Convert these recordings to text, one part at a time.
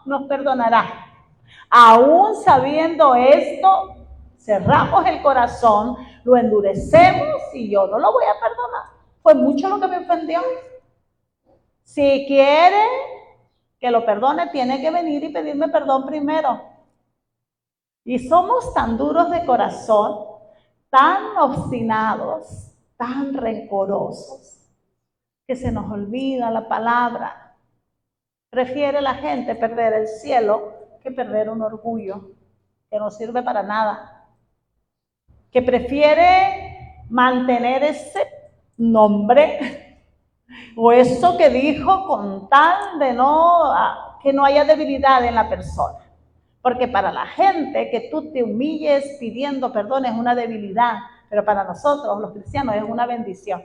nos perdonará. Aún sabiendo esto, cerramos el corazón, lo endurecemos y yo no lo voy a perdonar. Fue mucho lo que me ofendió. Si quiere que lo perdone, tiene que venir y pedirme perdón primero. Y somos tan duros de corazón, tan obstinados, tan rencorosos, que se nos olvida la palabra. Prefiere la gente perder el cielo que perder un orgullo que no sirve para nada. Que prefiere mantener ese nombre o eso que dijo con tal de que no haya debilidad en la persona. Porque para la gente que tú te humilles pidiendo perdón es una debilidad, pero para nosotros los cristianos es una bendición.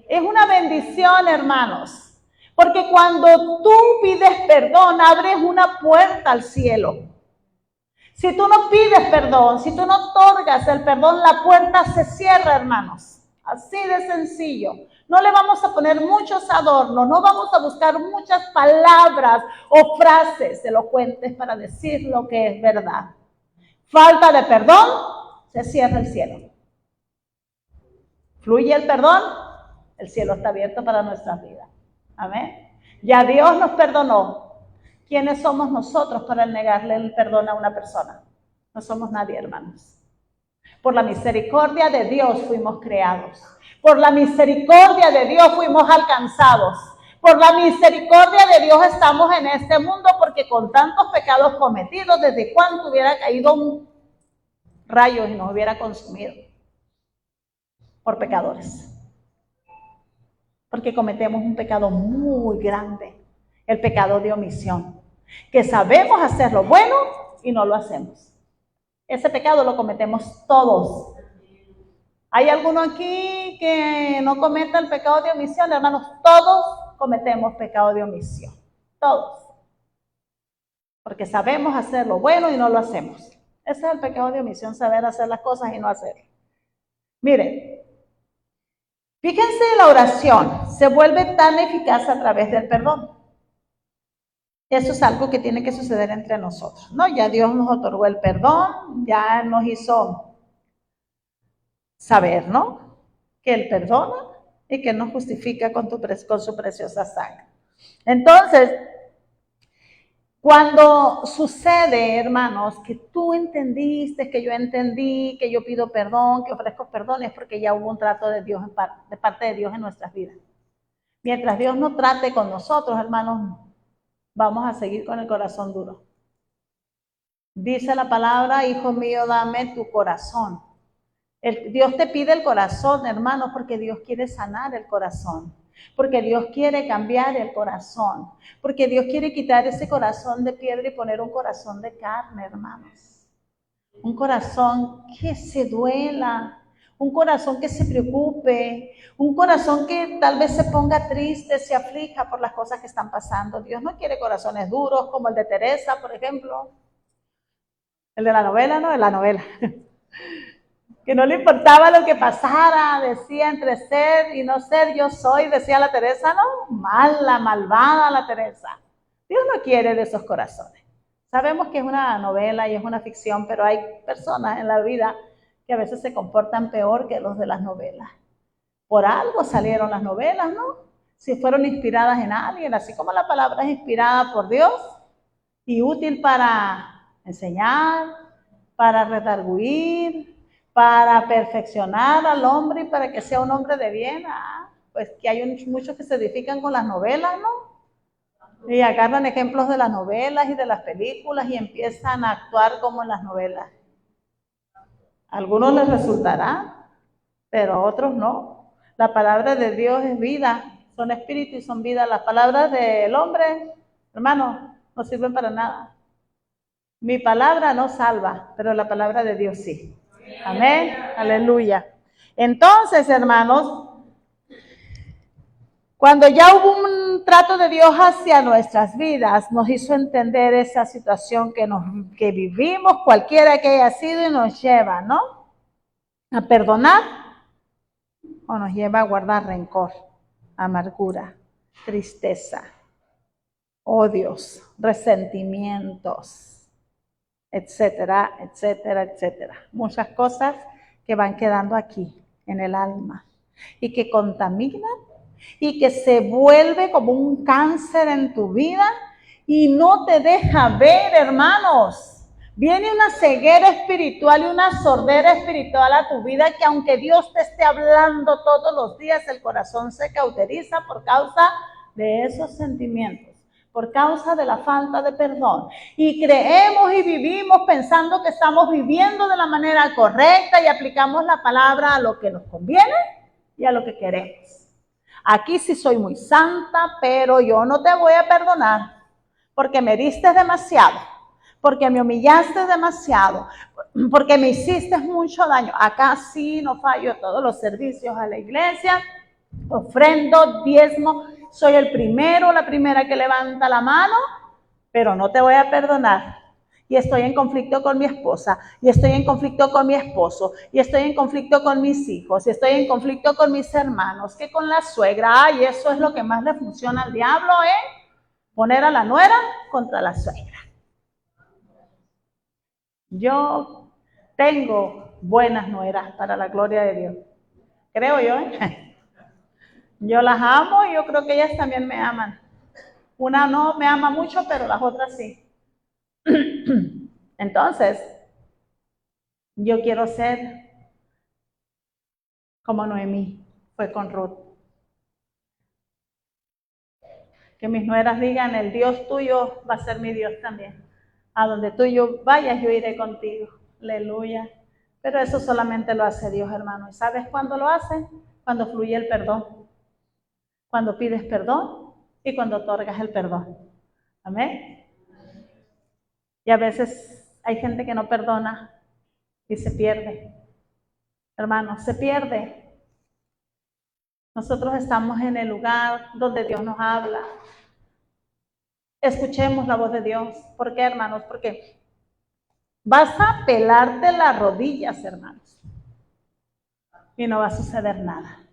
Es una bendición, hermanos, porque cuando tú pides perdón abres una puerta al cielo. Si tú no pides perdón, si tú no otorgas el perdón, la puerta se cierra, hermanos. Así de sencillo. No le vamos a poner muchos adornos, no vamos a buscar muchas palabras o frases elocuentes para decir lo que es verdad. Falta de perdón, se cierra el cielo. Fluye el perdón, el cielo está abierto para nuestras vidas. Amén. Ya Dios nos perdonó. ¿Quiénes somos nosotros para negarle el perdón a una persona? No somos nadie, hermanos. Por la misericordia de Dios fuimos creados. Por la misericordia de Dios fuimos alcanzados. Por la misericordia de Dios estamos en este mundo, porque con tantos pecados cometidos, desde cuánto hubiera caído un rayo y nos hubiera consumido por pecadores. Porque cometemos un pecado muy grande, el pecado de omisión, que sabemos hacer lo bueno y no lo hacemos. Ese pecado lo cometemos todos. ¿Hay alguno aquí que no cometa el pecado de omisión? Hermanos, todos cometemos pecado de omisión. Todos. Porque sabemos hacer lo bueno y no lo hacemos. Ese es el pecado de omisión, saber hacer las cosas y no hacerlas. Miren, fíjense, la oración se vuelve tan eficaz a través del perdón. Eso es algo que tiene que suceder entre nosotros, ¿no? Ya Dios nos otorgó el perdón, ya nos hizo saber, ¿no? Que Él perdona y que nos justifica con su preciosa sangre. Entonces, cuando sucede, hermanos, que tú entendiste, que yo entendí, que yo pido perdón, que ofrezco perdón, es porque ya hubo un trato de Dios, de parte de Dios en nuestras vidas. Mientras Dios no trate con nosotros, hermanos, vamos a seguir con el corazón duro. Dice la palabra, hijo mío, dame tu corazón. Dios te pide el corazón, hermanos, porque Dios quiere sanar el corazón. Porque Dios quiere cambiar el corazón. Porque Dios quiere quitar ese corazón de piedra y poner un corazón de carne, hermanos. Un corazón que se duela. Un corazón que se preocupe, un corazón que tal vez se ponga triste, se aflija por las cosas que están pasando. Dios no quiere corazones duros como el de Teresa, por ejemplo. El de la novela, ¿no? De la novela. Que no le importaba lo que pasara, decía entre ser y no ser, yo soy, decía la Teresa, ¿no? Mala, malvada la Teresa. Dios no quiere de esos corazones. Sabemos que es una novela y es una ficción, pero hay personas en la vida que a veces se comportan peor que los de las novelas. Por algo salieron las novelas, ¿no? Si fueron inspiradas en alguien, así como la palabra es inspirada por Dios y útil para enseñar, para redarguir, para perfeccionar al hombre y para que sea un hombre de bien. Pues que hay muchos que se edifican con las novelas, ¿no? Y agarran ejemplos de las novelas y de las películas y empiezan a actuar como en las novelas. A algunos les resultará, pero a otros no. La palabra de Dios es vida, son espíritu y son vida. Las palabras del hombre, hermano, no sirven para nada. Mi palabra no salva, pero la palabra de Dios sí. Amén. Aleluya. Entonces, hermanos, cuando ya hubo un trato de Dios hacia nuestras vidas, nos hizo entender esa situación que vivimos, cualquiera que haya sido, y nos lleva, ¿no? A perdonar o nos lleva a guardar rencor, amargura, tristeza odios, resentimientos, etcétera, etcétera, etcétera. Muchas cosas que van quedando aquí en el alma y que contaminan y que se vuelve como un cáncer en tu vida y no te deja ver, hermanos. Viene una ceguera espiritual y una sordera espiritual a tu vida que aunque Dios te esté hablando todos los días, el corazón se cauteriza por causa de esos sentimientos, por causa de la falta de perdón. Y creemos y vivimos pensando que estamos viviendo de la manera correcta y aplicamos la palabra a lo que nos conviene y a lo que queremos. Aquí sí soy muy santa, pero yo no te voy a perdonar porque me diste demasiado, porque me humillaste demasiado, porque me hiciste mucho daño. Acá sí no fallo todos los servicios a la iglesia, ofrendo, diezmo, soy el primero, la primera que levanta la mano, pero no te voy a perdonar. Y estoy en conflicto con mi esposa, y estoy en conflicto con mi esposo, y estoy en conflicto con mis hijos, y estoy en conflicto con mis hermanos, que con la suegra. Ay, eso es lo que más le funciona al diablo, poner a la nuera contra la suegra. Yo tengo buenas nueras para la gloria de Dios. Creo yo, Yo las amo y yo creo que ellas también me aman. Una no me ama mucho, pero las otras sí. Entonces, yo quiero ser como Noemí fue con Ruth. Que mis nueras digan, el Dios tuyo va a ser mi Dios también. A donde tú y yo vayas, yo iré contigo. Aleluya. Pero eso solamente lo hace Dios, hermano. ¿Y sabes cuándo lo hace? Cuando fluye el perdón. Cuando pides perdón y cuando otorgas el perdón. Amén. Y a veces hay gente que no perdona y se pierde. Hermano, se pierde. Nosotros estamos en el lugar donde Dios nos habla. Escuchemos la voz de Dios. ¿Por qué, hermanos? Porque vas a pelarte las rodillas, hermanos. Y no va a suceder nada.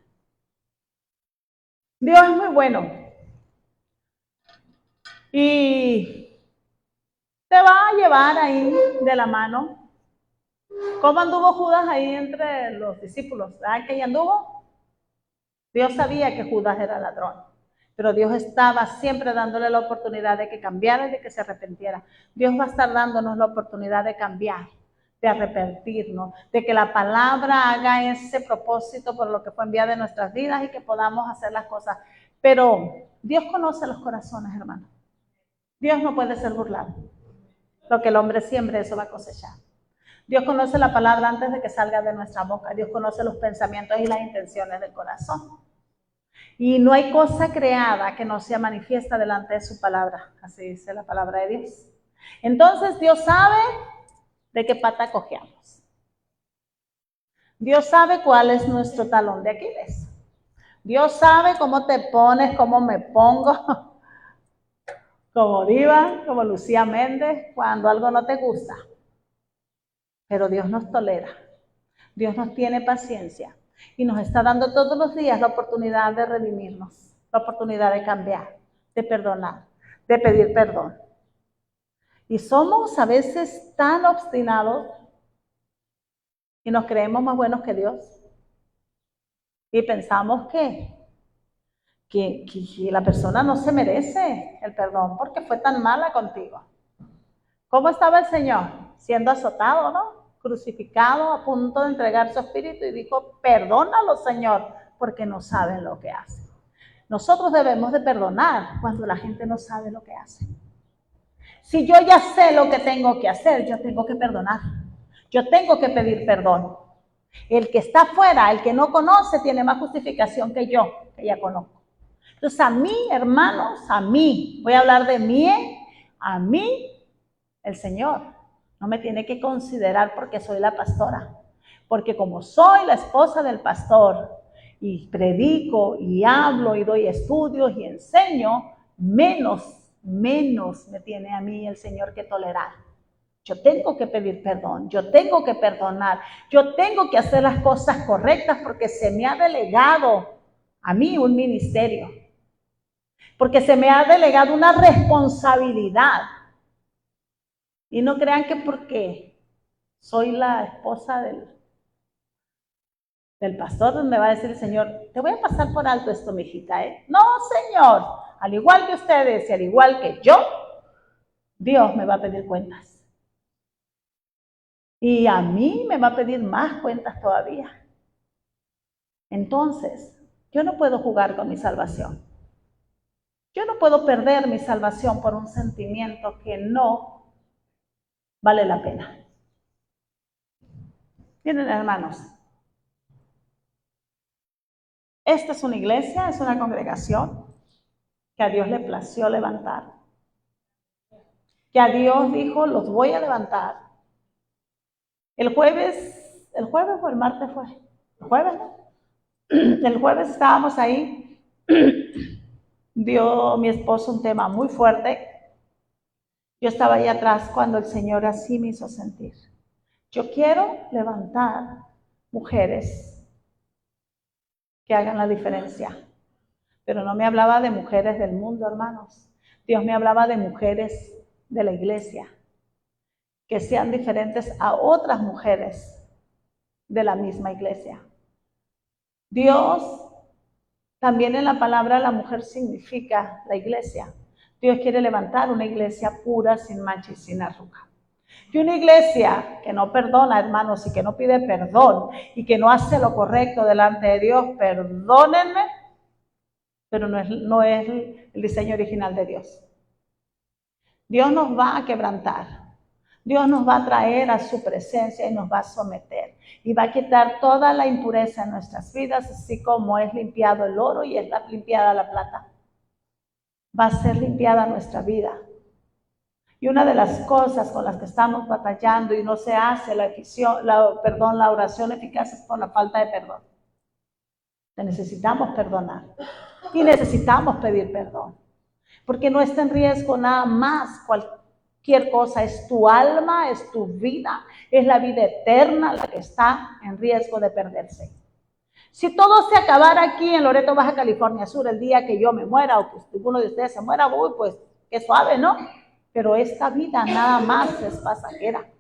Dios es muy bueno. Y te va a llevar ahí de la mano. ¿Cómo anduvo Judas ahí entre los discípulos? ¿Saben que ella anduvo? Dios sabía que Judas era ladrón, pero Dios estaba siempre dándole la oportunidad de que cambiara y de que se arrepintiera. Dios va a estar dándonos la oportunidad de cambiar, de arrepentirnos, de que la palabra haga ese propósito por lo que fue enviada en nuestras vidas y que podamos hacer las cosas. Pero Dios conoce los corazones, hermano. Dios no puede ser burlado. Lo que el hombre siembre, eso va a cosechar. Dios conoce la palabra antes de que salga de nuestra boca. Dios conoce los pensamientos y las intenciones del corazón. Y no hay cosa creada que no sea manifiesta delante de su palabra. Así dice la palabra de Dios. Entonces Dios sabe de qué pata cojeamos. Dios sabe cuál es nuestro talón de Aquiles. Dios sabe cómo te pones, cómo me pongo. Como diva, como Lucía Méndez, cuando algo no te gusta. Pero Dios nos tolera. Dios nos tiene paciencia. Y nos está dando todos los días la oportunidad de redimirnos, la oportunidad de cambiar, de perdonar, de pedir perdón. Y somos a veces tan obstinados y nos creemos más buenos que Dios. Y pensamos que la persona no se merece el perdón porque fue tan mala contigo. ¿Cómo estaba el Señor? Siendo azotado, ¿no? Crucificado, a punto de entregar su espíritu y dijo, perdónalo, Señor, porque no saben lo que hacen. Nosotros debemos de perdonar cuando la gente no sabe lo que hace. Si yo ya sé lo que tengo que hacer, yo tengo que perdonar. Yo tengo que pedir perdón. El que está afuera, el que no conoce, tiene más justificación que yo, que ya conozco. Entonces a mí, hermanos, a mí, voy a hablar de mí, a mí, el Señor no me tiene que considerar porque soy la pastora. Porque como soy la esposa del pastor y predico y hablo y doy estudios y enseño, menos me tiene a mí el Señor que tolerar. Yo tengo que pedir perdón, yo tengo que perdonar, yo tengo que hacer las cosas correctas porque se me ha delegado a mí un ministerio. porque se me ha delegado una responsabilidad. Y no crean que porque soy la esposa del pastor me va a decir el Señor, te voy a pasar por alto esto, mijita, ¿eh? No, Señor, al igual que ustedes y al igual que yo, Dios me va a pedir cuentas. Y a mí me va a pedir más cuentas todavía. Entonces, yo no puedo jugar con mi salvación. Yo no puedo perder mi salvación por un sentimiento que no vale la pena. Miren, hermanos, esta es una iglesia, es una congregación que a Dios le plació levantar. Que a Dios dijo, los voy a levantar. El jueves o el martes fue, el jueves, ¿no? El jueves estábamos ahí, dio mi esposo un tema muy fuerte. Yo estaba ahí atrás cuando el Señor así me hizo sentir. Yo quiero levantar mujeres que hagan la diferencia. Pero no me hablaba de mujeres del mundo, hermanos. Dios me hablaba de mujeres de la iglesia, que sean diferentes a otras mujeres de la misma iglesia. Dios, también en la palabra la mujer significa la iglesia. Dios quiere levantar una iglesia pura, sin mancha y sin arruga. Y una iglesia que no perdona, hermanos, y que no pide perdón, y que no hace lo correcto delante de Dios, perdónenme, pero no es el diseño original de Dios. Dios nos va a quebrantar. Dios nos va a traer a su presencia y nos va a someter. Y va a quitar toda la impureza en nuestras vidas, así como es limpiado el oro y es limpiada la plata. Va a ser limpiada nuestra vida. Y una de las cosas con las que estamos batallando y no se hace la oración eficaz es por la falta de perdón. Necesitamos perdonar y necesitamos pedir perdón. Porque no está en riesgo nada más cualquier cosa, es tu alma, es tu vida, es la vida eterna la que está en riesgo de perderse. Si todo se acabara aquí en Loreto, Baja California Sur, el día que yo me muera o que uno de ustedes se muera, uy, pues qué suave, ¿no? Pero esta vida nada más es pasajera.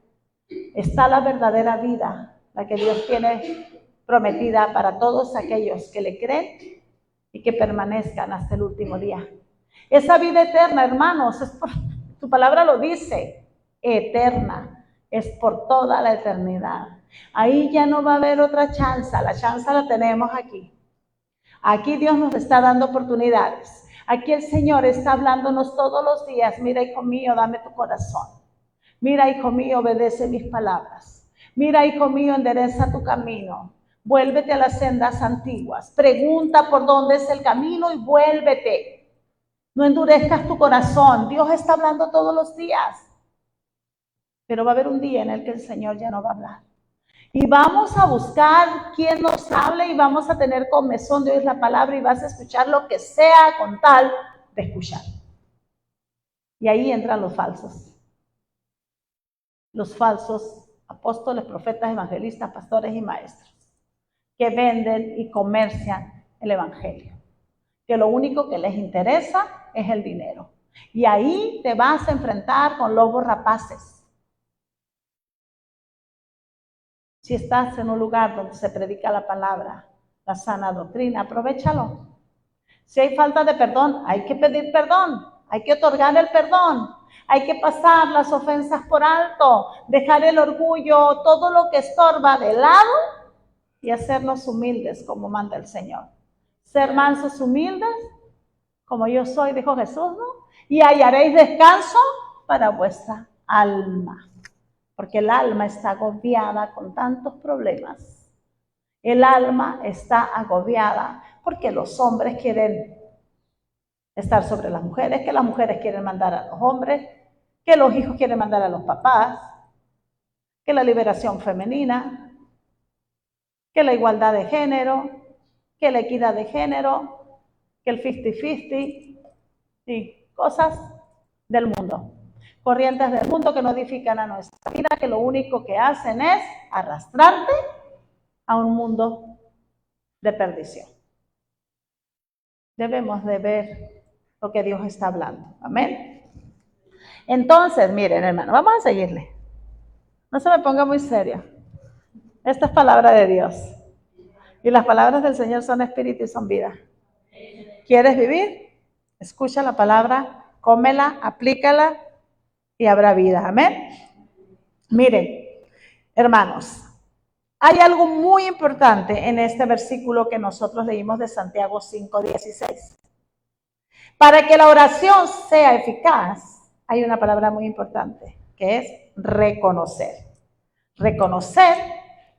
Está la verdadera vida, la que Dios tiene prometida para todos aquellos que le creen y que permanezcan hasta el último día. Esa vida eterna, hermanos, tu palabra lo dice, eterna, es por toda la eternidad. Ahí ya no va a haber otra chance, la chance la tenemos aquí. Aquí Dios nos está dando oportunidades. Aquí el Señor está hablándonos todos los días, mira, hijo mío, dame tu corazón. Mira, hijo mío, obedece mis palabras. Mira, hijo mío, endereza tu camino. Vuélvete a las sendas antiguas. Pregunta por dónde es el camino y vuélvete. No endurezcas tu corazón. Dios está hablando todos los días. Pero va a haber un día en el que el Señor ya no va a hablar. Y vamos a buscar quien nos hable y vamos a tener comezón de oír la palabra y vas a escuchar lo que sea con tal de escuchar. Y ahí entran los falsos. Los falsos apóstoles, profetas, evangelistas, pastores y maestros, que venden y comercian el evangelio, que lo único que les interesa es el dinero. Y ahí te vas a enfrentar con lobos rapaces. Si estás en un lugar donde se predica la palabra, la sana doctrina, aprovéchalo. Si hay falta de perdón, hay que pedir perdón, hay que otorgar el perdón. Hay que pasar las ofensas por alto, dejar el orgullo, todo lo que estorba de lado y hacernos humildes como manda el Señor. Ser mansos, humildes, como yo soy, dijo Jesús, ¿no? Y hallaréis descanso para vuestra alma, porque el alma está agobiada con tantos problemas. El alma está agobiada porque los hombres quieren estar sobre las mujeres, que las mujeres quieren mandar a los hombres, que los hijos quieren mandar a los papás, que la liberación femenina, que la igualdad de género, que la equidad de género, que el 50-50, y cosas del mundo, corrientes del mundo que no edifican a nuestra vida, que lo único que hacen es arrastrarte a un mundo de perdición. Debemos de ver lo que Dios está hablando. Amén. Entonces, miren, hermano, vamos a seguirle. No se me ponga muy seria. Esta es palabra de Dios. Y las palabras del Señor son espíritu y son vida. ¿Quieres vivir? Escucha la palabra, cómela, aplícala y habrá vida. Amén. Miren, hermanos, hay algo muy importante en este versículo que nosotros leímos de Santiago 5:16. Para que la oración sea eficaz, hay una palabra muy importante, que es reconocer. Reconocer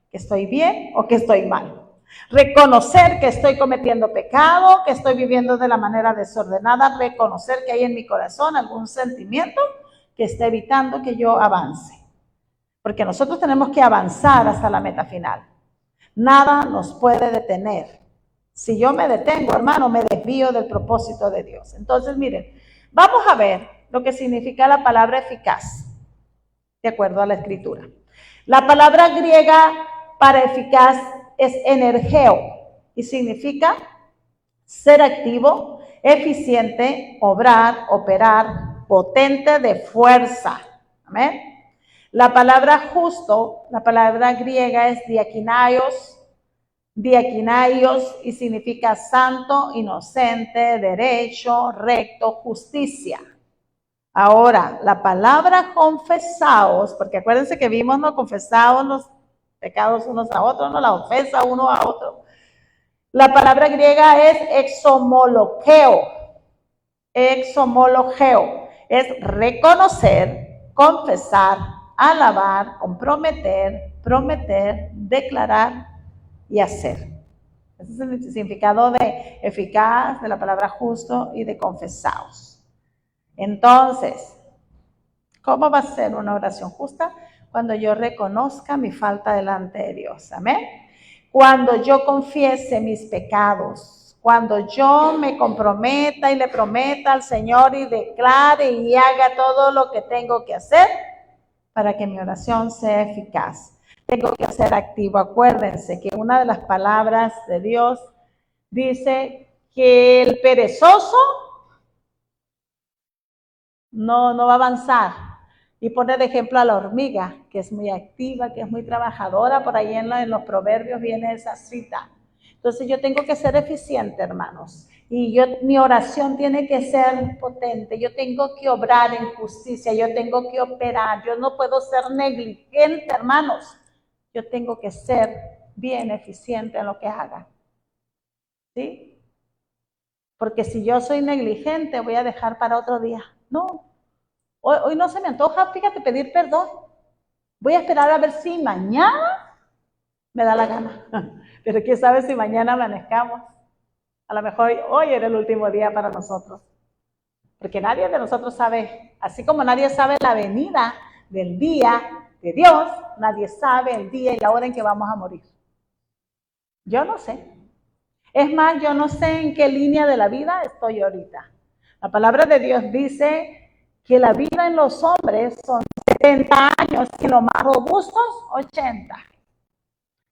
que estoy bien o que estoy mal. Reconocer que estoy cometiendo pecado, que estoy viviendo de la manera desordenada. Reconocer que hay en mi corazón algún sentimiento que esté evitando que yo avance. Porque nosotros tenemos que avanzar hasta la meta final. Nada nos puede detener. Si yo me detengo, hermano, me desvío del propósito de Dios. Entonces, miren, vamos a ver lo que significa la palabra eficaz, de acuerdo a la Escritura. La palabra griega para eficaz es energeo y significa ser activo, eficiente, obrar, operar, potente de fuerza. Amén. La palabra justo, la palabra griega es diakinaios, y significa santo, inocente, derecho, recto, justicia. Ahora, la palabra confesaos, porque acuérdense que vimos, ¿no? Confesaos los pecados unos a otros, ¿no? La ofensa uno a otro. La palabra griega es exomologeo. Exomologeo es reconocer, confesar, alabar, comprometer, prometer, declarar y hacer. Ese es el significado de eficaz, de la palabra justo y de confesaos. Entonces, ¿cómo va a ser una oración justa? Cuando yo reconozca mi falta delante de Dios. Amén. Cuando yo confiese mis pecados, cuando yo me comprometa y le prometa al Señor y declare y haga todo lo que tengo que hacer para que mi oración sea eficaz. Tengo que ser activo. Acuérdense que una de las palabras de Dios dice que el perezoso no va a avanzar. Y pone de ejemplo a la hormiga, que es muy activa, que es muy trabajadora. Por ahí en los proverbios viene esa cita. Entonces yo tengo que ser eficiente, hermanos. Y mi oración tiene que ser potente. Yo tengo que obrar en justicia. Yo tengo que operar. Yo no puedo ser negligente, hermanos. Yo tengo que ser bien eficiente en lo que haga. ¿Sí? Porque si yo soy negligente, voy a dejar para otro día. No. Hoy no se me antoja, fíjate, pedir perdón. Voy a esperar a ver si mañana me da la gana. Pero quién sabe si mañana amanezcamos. A lo mejor hoy era el último día para nosotros. Porque nadie de nosotros sabe, así como nadie sabe la venida del día de Dios, nadie sabe el día y la hora en que vamos a morir. Yo no sé. Es más, yo no sé en qué línea de la vida estoy ahorita. La palabra de Dios dice que la vida en los hombres son 70 años y los más robustos 80.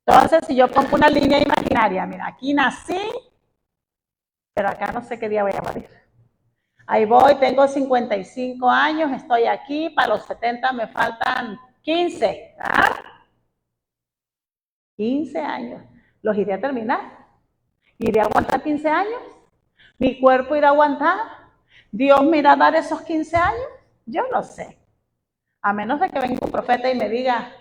Entonces, si yo pongo una línea imaginaria, mira, aquí nací, pero acá no sé qué día voy a morir. Ahí voy, tengo 55 años, estoy aquí, para los 70 me faltan 15. ¿Ah? 15 años. ¿Los iré a terminar? ¿Iré a aguantar 15 años? ¿Mi cuerpo irá a aguantar? ¿Dios me irá a dar esos 15 años? Yo no sé. A menos de que venga un profeta y me diga,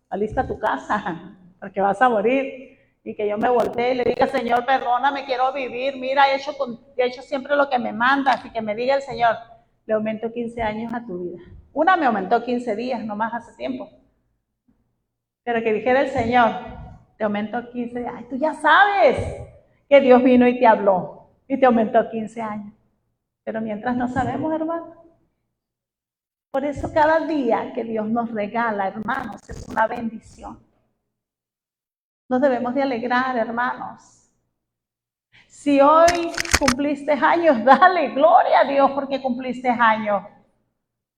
alista tu casa, porque vas a morir. Y que yo me voltee y le diga, Señor, perdóname, quiero vivir. Mira, he hecho siempre lo que me mandas. Y que me diga el Señor, le aumento 15 años a tu vida. Una me aumentó 15 días, nomás hace tiempo. Pero que dijera el Señor, te aumento 15 días. Ay, tú ya sabes que Dios vino y te habló. Y te aumentó 15 años. Pero mientras no sabemos, hermano. Por eso cada día que Dios nos regala, hermanos, es una bendición. Nos debemos de alegrar, hermanos. Si hoy cumpliste años, dale gloria a Dios porque cumpliste años.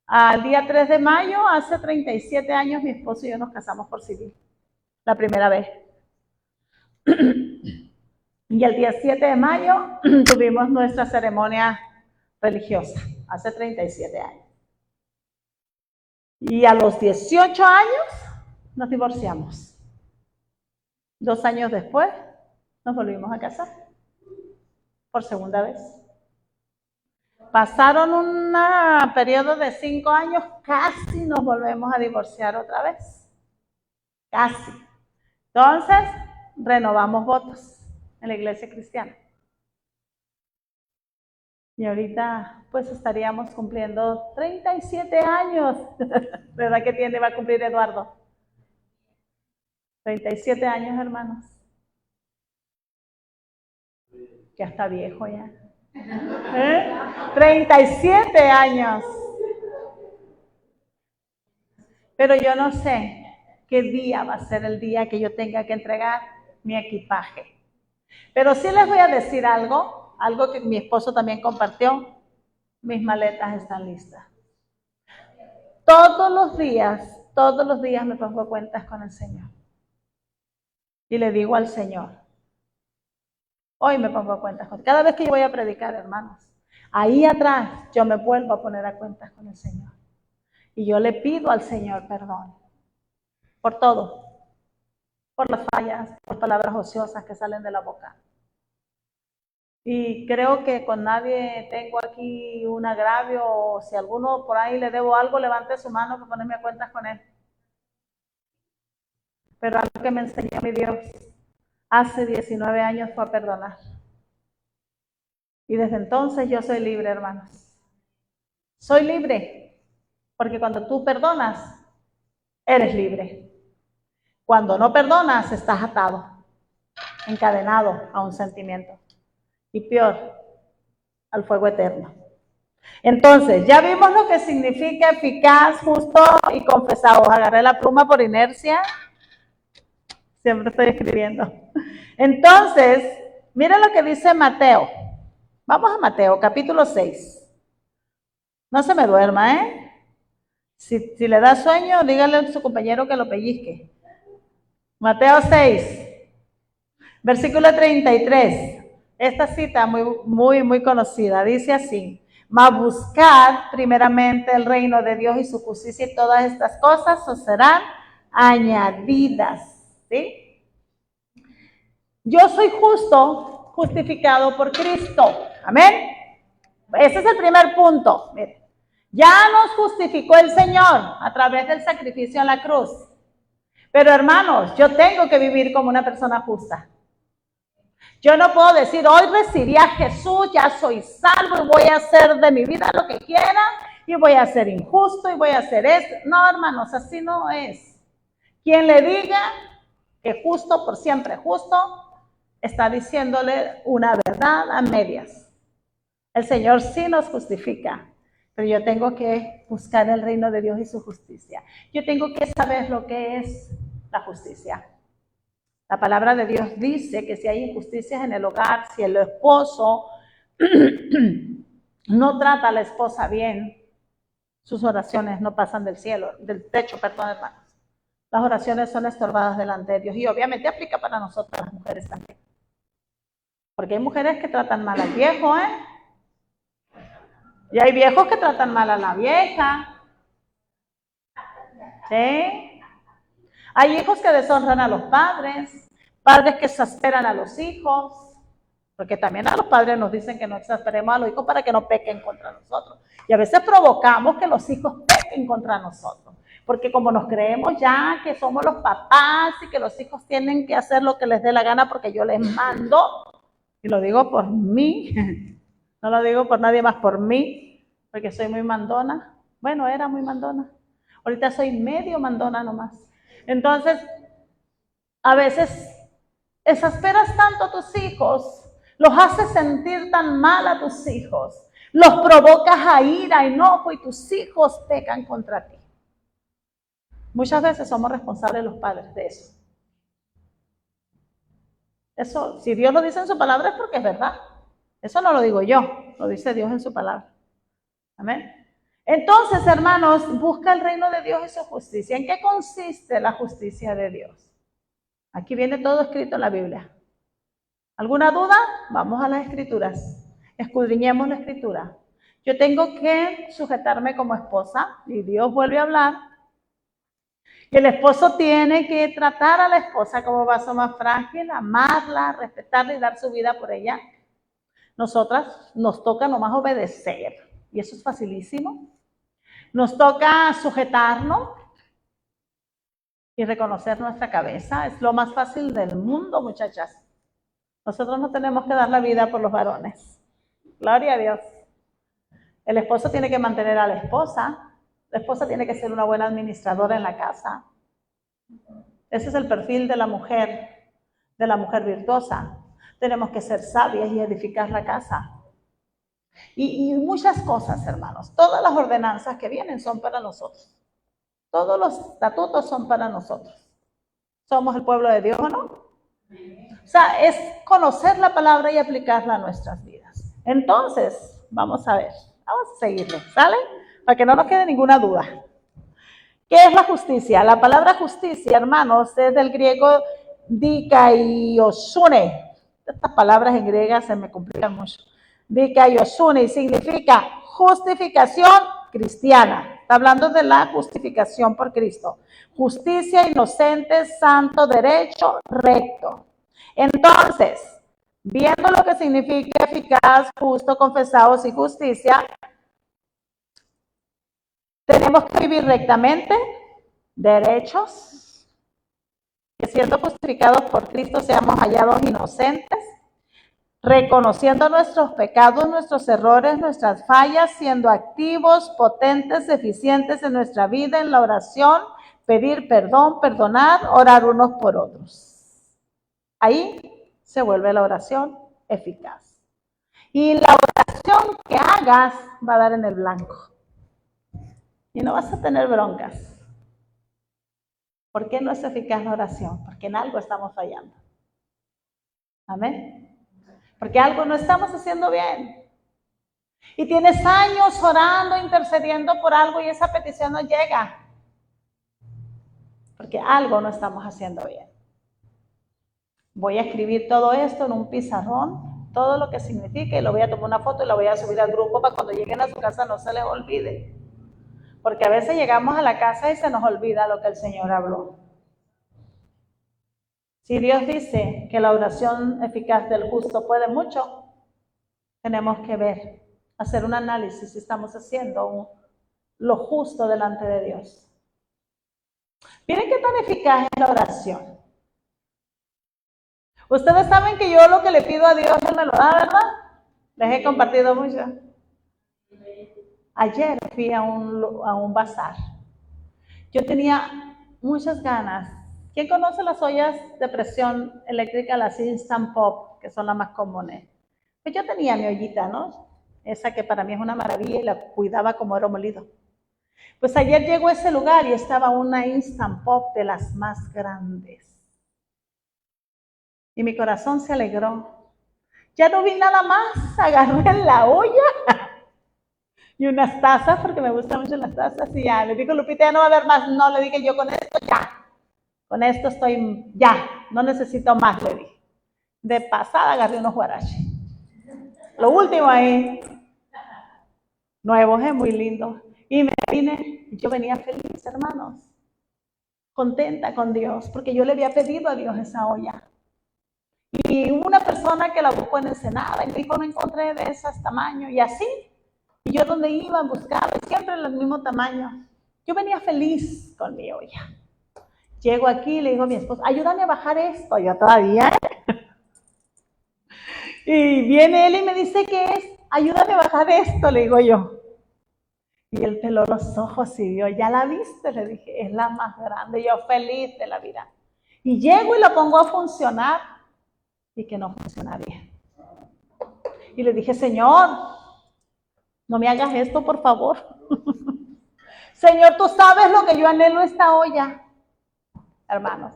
Al día 3 de mayo, hace 37 años, mi esposo y yo nos casamos por civil. La primera vez. Y el día 7 de mayo tuvimos nuestra ceremonia religiosa, hace 37 años. Y a los 18 años nos divorciamos. 2 años después nos volvimos a casar por segunda vez. Pasaron un periodo de 5 años, casi nos volvemos a divorciar otra vez. Casi. Entonces, renovamos votos en la iglesia cristiana. Y ahorita, pues, estaríamos cumpliendo 37 años. ¿Verdad que va a cumplir Eduardo? 37 años, hermanos. Ya está viejo ya. 37 años. Pero yo no sé qué día va a ser el día que yo tenga que entregar mi equipaje. Pero sí les voy a decir algo que mi esposo también compartió. Mis maletas están listas. Todos los días me pongo cuentas con el Señor. Y le digo al Señor, hoy me pongo a cuentas con Él. Cada vez que yo voy a predicar, hermanos, ahí atrás yo me vuelvo a poner a cuentas con el Señor. Y yo le pido al Señor perdón por todo, por las fallas, por palabras ociosas que salen de la boca. Y creo que con nadie tengo aquí un agravio, o si alguno por ahí le debo algo, levante su mano para ponerme a cuentas con él. Pero algo que me enseñó mi Dios hace 19 años fue a perdonar. Y desde entonces yo soy libre, hermanos. Soy libre, porque cuando tú perdonas, eres libre. Cuando no perdonas, estás atado, encadenado a un sentimiento. Y peor, al fuego eterno. Entonces, ya vimos lo que significa eficaz, justo y confesado. Agarré la pluma por inercia. Siempre estoy escribiendo. Entonces, mira lo que dice Mateo. Vamos a Mateo, capítulo 6. No se me duerma, ¿eh? Si le da sueño, dígale a su compañero que lo pellizque. Mateo 6, versículo 33. Esta cita muy conocida. Dice así: mas buscad primeramente el reino de Dios y su justicia, y todas estas cosas os serán añadidas. ¿Sí? Yo soy justificado por Cristo. Amén. Ese es el primer punto. Miren, ya nos justificó el Señor a través del sacrificio en la cruz. Pero hermanos, yo tengo que vivir como una persona justa. Yo no puedo decir, hoy recibí a Jesús, ya soy salvo y voy a hacer de mi vida lo que quiera y voy a ser injusto y voy a hacer esto. No, hermanos, así no es. Quien le diga que justo por siempre justo, está diciéndole una verdad a medias. El Señor sí nos justifica, pero yo tengo que buscar el reino de Dios y su justicia. Yo tengo que saber lo que es la justicia. La palabra de Dios dice que si hay injusticias en el hogar, si el esposo no trata a la esposa bien, sus oraciones no pasan del techo, hermanos. Las oraciones son estorbadas delante de Dios, y obviamente aplica para nosotras las mujeres también. Porque hay mujeres que tratan mal al viejo, y hay viejos que tratan mal a la vieja. ¿Sí? Hay hijos que deshonran a los padres, padres que exasperan a los hijos, porque también a los padres nos dicen que no exasperemos a los hijos para que no pequen contra nosotros. Y a veces provocamos que los hijos pequen contra nosotros, porque como nos creemos ya que somos los papás y que los hijos tienen que hacer lo que les dé la gana porque yo les mando, y lo digo por mí, no lo digo por nadie más, por mí, porque soy muy mandona. Bueno, era muy mandona. Ahorita soy medio mandona nomás. Entonces, a veces exasperas tanto a tus hijos, los haces sentir tan mal a tus hijos, los provocas a ira, enojo, y tus hijos pecan contra ti. Muchas veces somos responsables los padres de eso. Eso, si Dios lo dice en su palabra, es porque es verdad. Eso no lo digo yo, lo dice Dios en su palabra. Amén. Entonces, hermanos, busca el reino de Dios y su justicia. ¿En qué consiste la justicia de Dios? Aquí viene todo escrito en la Biblia. ¿Alguna duda? Vamos a las escrituras. Escudriñemos la escritura. Yo tengo que sujetarme como esposa y Dios vuelve a hablar. Y el esposo tiene que tratar a la esposa como vaso más frágil, amarla, respetarla y dar su vida por ella. Nosotras nos toca nomás obedecer y eso es facilísimo. Nos toca sujetarnos y reconocer nuestra cabeza. Es lo más fácil del mundo, muchachas. Nosotros no tenemos que dar la vida por los varones. Gloria a Dios. El esposo tiene que mantener a la esposa tiene que ser una buena administradora en la casa. Ese es el perfil de la mujer virtuosa. Tenemos que ser sabias y edificar la casa. Y muchas cosas, hermanos. Todas las ordenanzas que vienen son para nosotros. Todos los estatutos son para nosotros. ¿Somos el pueblo de Dios o no? O sea, es conocer la palabra y aplicarla a nuestras vidas. Entonces, vamos a ver. Vamos a seguirle, ¿sale? Para que no nos quede ninguna duda. ¿Qué es la justicia? La palabra justicia, hermanos, es del griego dikaiosune. Estas palabras en griega se me complican mucho. Dikaiosune significa justificación cristiana. Está hablando de la justificación por Cristo. Justicia, inocente, santo, derecho, recto. Entonces, viendo lo que significa eficaz, justo, confesados y justicia, tenemos que vivir rectamente, derechos, que siendo justificados por Cristo seamos hallados inocentes, reconociendo nuestros pecados, nuestros errores, nuestras fallas, siendo activos, potentes, eficientes en nuestra vida, en la oración, pedir perdón, perdonar, orar unos por otros. Ahí se vuelve la oración eficaz. Y la oración que hagas va a dar en el blanco. Y no vas a tener broncas. ¿Por qué no es eficaz la oración? Porque en algo estamos fallando. Amén. Porque algo no estamos haciendo bien. Y tienes años orando, intercediendo por algo y esa petición no llega. Porque algo no estamos haciendo bien. Voy a escribir todo esto en un pizarrón, todo lo que significa, y lo voy a tomar una foto y la voy a subir al grupo para cuando lleguen a su casa no se les olvide. Porque a veces llegamos a la casa y se nos olvida lo que el Señor habló. Si Dios dice que la oración eficaz del justo puede mucho, tenemos que ver, hacer un análisis si estamos haciendo lo justo delante de Dios. Miren qué tan eficaz es la oración. Ustedes saben que yo lo que le pido a Dios, Él me lo da, ¿verdad? Les he compartido mucho. Ayer fui a un bazar. Yo tenía muchas ganas. ¿Quién conoce las ollas de presión eléctrica, las Instant Pop, que son las más comunes? Pues yo tenía mi ollita, ¿no? Esa que para mí es una maravilla y la cuidaba como oro molido. Pues ayer llegó a ese lugar y estaba una Instant Pop de las más grandes. Y mi corazón se alegró. Ya no vi nada más, agarré la olla y unas tazas, porque me gustan mucho las tazas, y ya, le digo, Lupita, ya no va a haber más. No, le dije yo, con esto ya. Con esto estoy ya, no necesito más, le dije. De pasada agarré unos guaraches. Lo último ahí, nuevos, muy lindo. Y me vine, yo venía feliz, hermanos, contenta con Dios, porque yo le había pedido a Dios esa olla. Y hubo una persona que la buscó en Ensenada y me dijo, no encontré de esas tamaño, y así. Y yo donde iba, buscaba, siempre el mismo tamaño. Yo venía feliz con mi olla. Llego aquí y le digo a mi esposo, ayúdame a bajar esto. Yo todavía. Y viene él y me dice, ¿qué es? Ayúdame a bajar esto, le digo yo. Y él peló los ojos y vio, ¿ya la viste? Le dije, es la más grande. Yo feliz de la vida. Y llego y la pongo a funcionar y que no funciona bien. Y le dije, Señor, no me hagas esto, por favor. Señor, tú sabes lo que yo anhelo esta olla. Hermanos,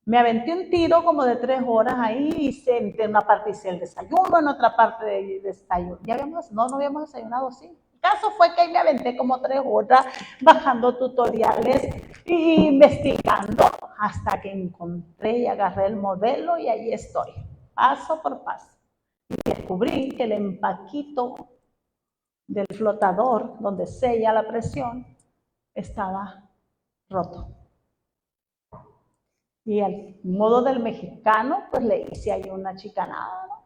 me aventé un tiro como de 3 horas ahí, hice en una parte hice el desayuno, en otra parte de desayuno. No habíamos desayunado, sí. El caso fue que ahí me aventé como 3 horas bajando tutoriales e investigando hasta que encontré y agarré el modelo y ahí estoy, paso por paso. Y descubrí que el empaquito del flotador, donde sella la presión, estaba roto. Y al modo del mexicano, pues le hice ahí una chicanada, ¿no?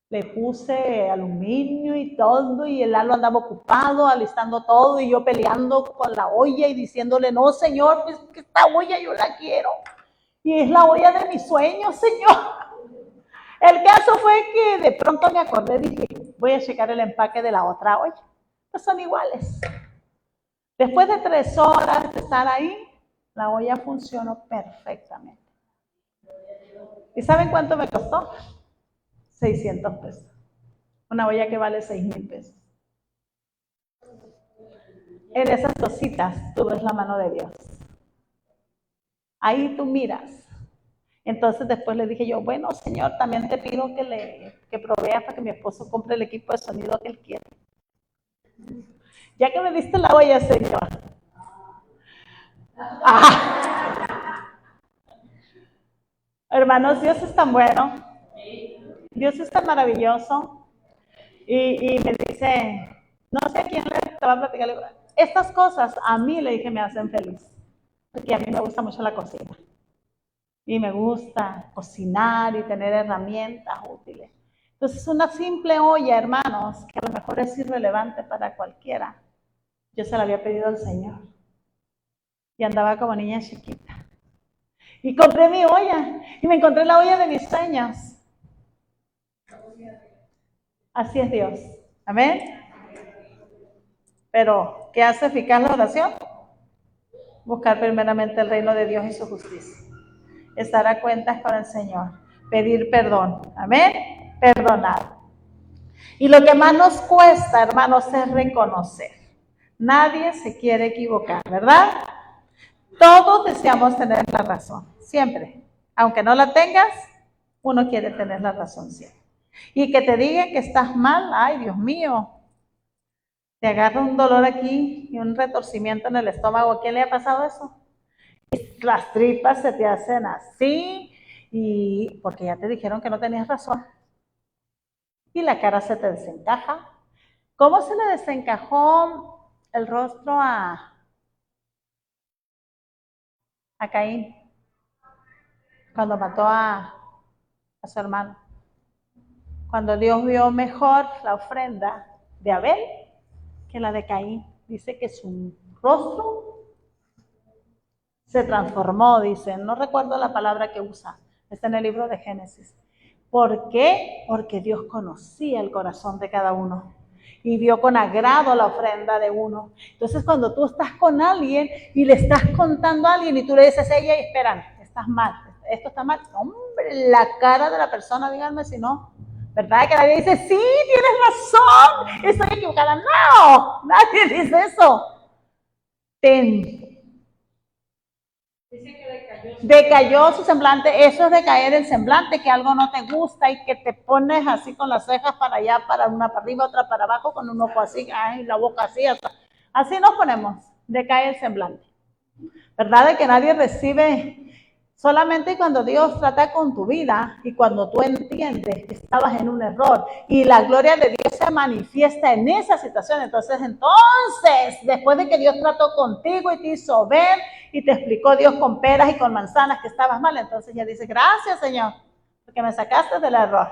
Le puse aluminio y todo, y el halo andaba ocupado, alistando todo, y yo peleando con la olla y diciéndole, no, señor, pues que esta olla yo la quiero. Y es la olla de mis sueños, señor. El caso fue que de pronto me acordé, dije, voy a checar el empaque de la otra olla. Pues son iguales. Después de 3 horas de estar ahí, la olla funcionó perfectamente. ¿Y saben cuánto me costó? 600 pesos. Una olla que vale 6,000 pesos. En esas cositas tú ves la mano de Dios. Ahí tú miras. Entonces después le dije yo, bueno, Señor, también te pido que proveas para que mi esposo compre el equipo de sonido que él quiere. Ya que me diste la olla, Señor. Hermanos, Dios es tan bueno. Dios es tan maravilloso. Y me dice, no sé a quién le estaba platicando. Estas cosas a mí, le dije, me hacen feliz. Porque a mí me gusta mucho la cocina. Y me gusta cocinar y tener herramientas útiles. Entonces, una simple olla, hermanos, que a lo mejor es irrelevante para cualquiera, yo se la había pedido al Señor. Y andaba como niña chiquita. Y compré mi olla. Y me encontré la olla de mis sueños. Así es Dios. Amén. Pero, ¿qué hace eficaz la oración? Buscar primeramente el reino de Dios y su justicia. Estar a cuentas con el Señor. Pedir perdón. Amén. Perdonar. Y lo que más nos cuesta, hermanos, es reconocer. Nadie se quiere equivocar, ¿verdad? Todos deseamos tener la razón, siempre. Aunque no la tengas, uno quiere tener la razón siempre. Y que te digan que estás mal, ay, Dios mío, te agarra un dolor aquí y un retorcimiento en el estómago. ¿A quién le ha pasado eso? Las tripas se te hacen así, y porque ya te dijeron que no tenías razón. Y la cara se te desencaja. ¿Cómo se le desencajó el rostro a Caín cuando mató a su hermano? Cuando Dios vio mejor la ofrenda de Abel que la de Caín, dice que su rostro se transformó, dice, no recuerdo la palabra que usa, está en el libro de Génesis. ¿Por qué? Porque Dios conocía el corazón de cada uno y vio con agrado la ofrenda de uno. Entonces, cuando tú estás con alguien y le estás contando a alguien y tú le dices, ella, esperan, estás mal, esto está mal, hombre, la cara de la persona, díganme si no, ¿verdad? Que nadie dice, sí, tienes razón, estoy equivocada. No, nadie dice eso. Decayó su semblante, eso es decaer el semblante, que algo no te gusta y que te pones así con las cejas para allá, para una para arriba, otra para abajo, con un ojo así, ay, la boca así, hasta. Así nos ponemos, decae el semblante. ¿Verdad? De que nadie recibe. Solamente cuando Dios trata con tu vida y cuando tú entiendes que estabas en un error y la gloria de Dios se manifiesta en esa situación, entonces, después de que Dios trató contigo y te hizo ver y te explicó Dios con peras y con manzanas que estabas mal, entonces ya dice, gracias Señor, porque me sacaste del error.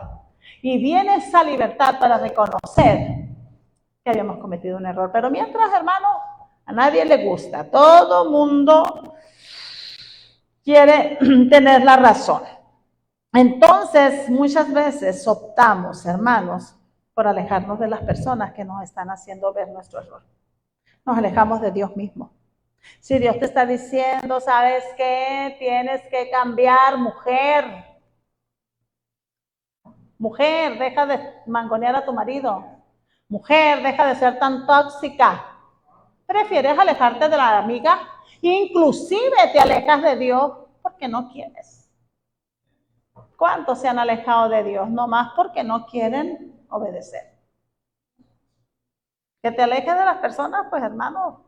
Y viene esa libertad para reconocer que habíamos cometido un error. Pero mientras, hermano, a nadie le gusta, todo mundo quiere tener la razón. Entonces, muchas veces optamos, hermanos, por alejarnos de las personas que nos están haciendo ver nuestro error. Nos alejamos de Dios mismo. Si Dios te está diciendo, ¿sabes qué? Tienes que cambiar, mujer. Mujer, deja de mangonear a tu marido. Mujer, deja de ser tan tóxica. Prefieres alejarte de la amiga, inclusive te alejas de Dios porque no quieres. ¿Cuántos se han alejado de Dios? No más porque no quieren obedecer. Que te alejes de las personas, pues hermano,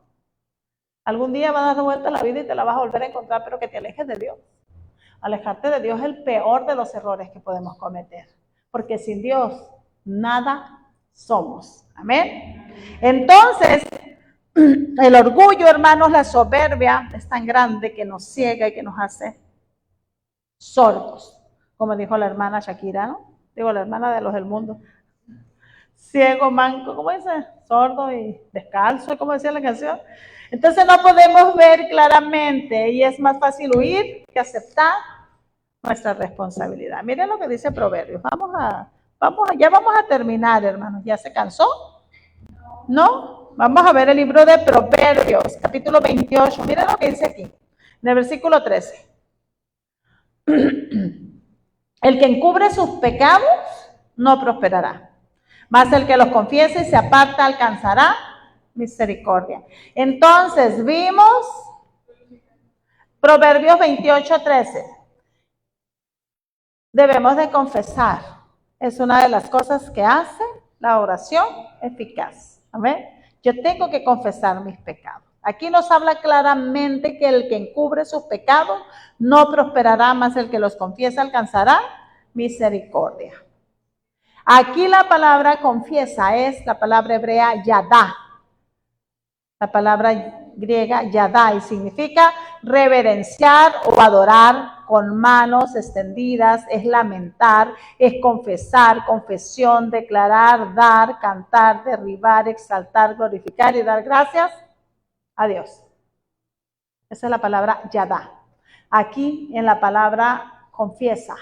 algún día va a dar vuelta la vida y te la vas a volver a encontrar, pero que te alejes de Dios. Alejarte de Dios es el peor de los errores que podemos cometer, porque sin Dios nada somos. Amén. Entonces, el orgullo, hermanos, la soberbia es tan grande que nos ciega y que nos hace sordos, como dijo la hermana Shakira, ¿no? Digo, la hermana de los del mundo. Ciego, manco, ¿cómo dice? Sordo y descalzo, ¿cómo decía la canción? Entonces no podemos ver claramente y es más fácil huir que aceptar nuestra responsabilidad. Miren lo que dice Proverbios. Ya vamos a terminar, hermanos. ¿Ya se cansó? ¿No? Vamos a ver el libro de Proverbios, capítulo 28. Miren lo que dice aquí, en el versículo 13. El que encubre sus pecados no prosperará, mas el que los confiese y se aparta alcanzará misericordia. Entonces vimos Proverbios 28:13. Debemos de confesar. Es una de las cosas que hace la oración eficaz. Amén. Yo tengo que confesar mis pecados. Aquí nos habla claramente que el que encubre sus pecados no prosperará, mas el que los confiesa alcanzará misericordia. Aquí la palabra confiesa es la palabra hebrea yadá. La palabra griega yadá y significa reverenciar o adorar con manos extendidas, es lamentar, es confesar, confesión, declarar, dar, cantar, derribar, exaltar, glorificar y dar gracias a Dios. Esa es la palabra yadá. Aquí en la palabra confiesa.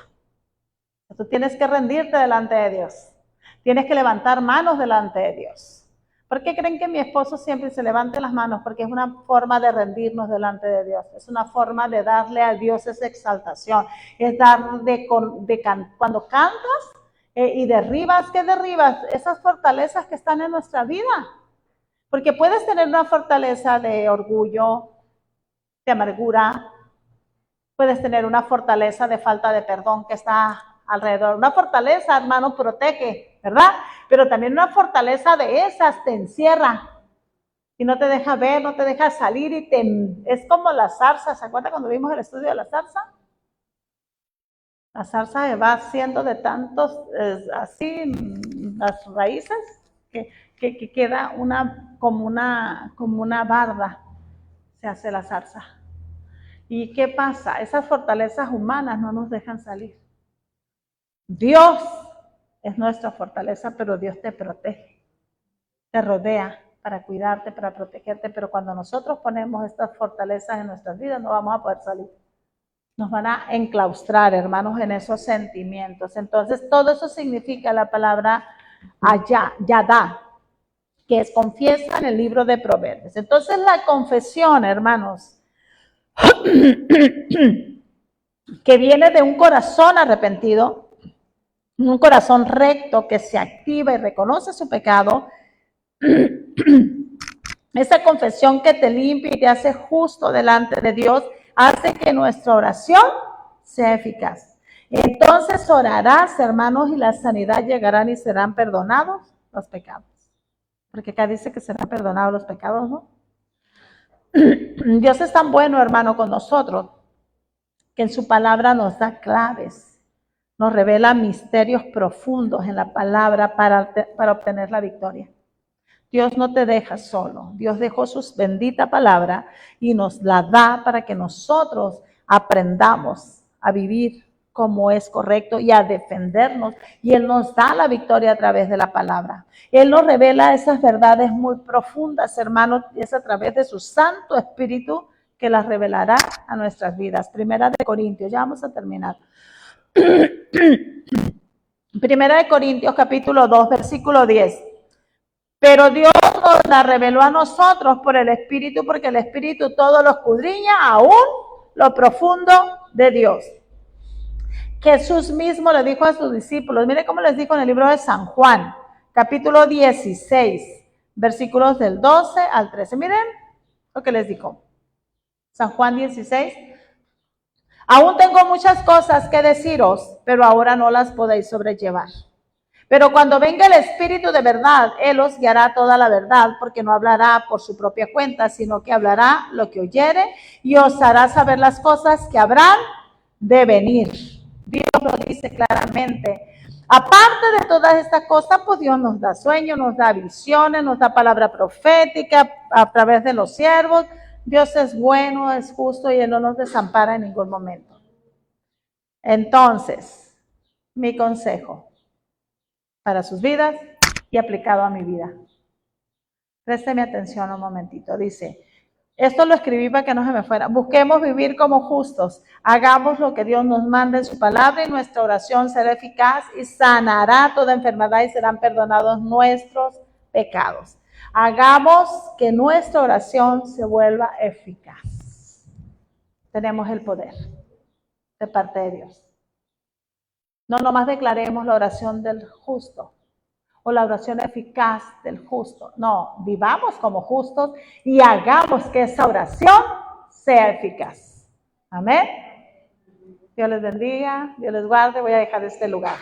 Tú tienes que rendirte delante de Dios. Tienes que levantar manos delante de Dios. ¿Por qué creen que mi esposo siempre se levante las manos? Porque es una forma de rendirnos delante de Dios. Es una forma de darle a Dios esa exaltación. Es dar cuando cantas y derribas, ¿qué derribas? Esas fortalezas que están en nuestra vida. Porque puedes tener una fortaleza de orgullo, de amargura. Puedes tener una fortaleza de falta de perdón que está alrededor. Una fortaleza, hermano, protege, ¿verdad? Pero también una fortaleza de esas te encierra y no te deja ver, no te deja salir y es como la zarza. ¿Se acuerdan cuando vimos el estudio de la zarza? La zarza va haciendo de tantos, así, las raíces, que queda como una barda, se hace la zarza. ¿Y qué pasa? Esas fortalezas humanas no nos dejan salir. Dios es nuestra fortaleza, pero Dios te protege, te rodea para cuidarte, para protegerte, pero cuando nosotros ponemos estas fortalezas en nuestras vidas no vamos a poder salir. Nos van a enclaustrar, hermanos, en esos sentimientos. Entonces, todo eso significa la palabra yadá, que es confiesa en el libro de Proverbios. Entonces, la confesión, hermanos, que viene de un corazón arrepentido, un corazón recto que se activa y reconoce su pecado, esa confesión que te limpia y te hace justo delante de Dios, hace que nuestra oración sea eficaz. Entonces orarás, hermanos, y la sanidad llegarán y serán perdonados los pecados. Porque acá dice que serán perdonados los pecados, ¿no? Dios es tan bueno, hermano, con nosotros, que en su palabra nos da claves, nos revela misterios profundos en la palabra para obtener la victoria. Dios no te deja solo. Dios dejó su bendita palabra y nos la da para que nosotros aprendamos a vivir como es correcto y a defendernos. Y Él nos da la victoria a través de la palabra. Él nos revela esas verdades muy profundas, hermanos, y es a través de su Santo Espíritu que las revelará a nuestras vidas. Primera de Corintios, ya vamos a terminar. Primera de Corintios, capítulo 2, versículo 10. Pero Dios nos la reveló a nosotros por el Espíritu, porque el Espíritu todo lo escudriña, aún lo profundo de Dios. Jesús mismo le dijo a sus discípulos, mire cómo les dijo en el libro de San Juan, capítulo 16, versículos del 12 al 13. Miren lo que les dijo. San Juan 16. Aún tengo muchas cosas que deciros, pero ahora no las podéis sobrellevar. Pero cuando venga el Espíritu de verdad, Él os guiará toda la verdad, porque no hablará por su propia cuenta, sino que hablará lo que oyere y os hará saber las cosas que habrán de venir. Dios lo dice claramente. Aparte de todas estas cosas, pues Dios nos da sueños, nos da visiones, nos da palabra profética a través de los siervos. Dios es bueno, es justo y Él no nos desampara en ningún momento. Entonces, mi consejo para sus vidas y aplicado a mi vida. Présteme atención un momentito. Dice, esto lo escribí para que no se me fuera. Busquemos vivir como justos. Hagamos lo que Dios nos manda en su palabra y nuestra oración será eficaz y sanará toda enfermedad y serán perdonados nuestros pecados. Hagamos que nuestra oración se vuelva eficaz. Tenemos el poder de parte de Dios. No nomás declaremos la oración del justo o la oración eficaz del justo. No, vivamos como justos y hagamos que esa oración sea eficaz. Amén. Dios les bendiga, Dios les guarde. Voy a dejar este lugar.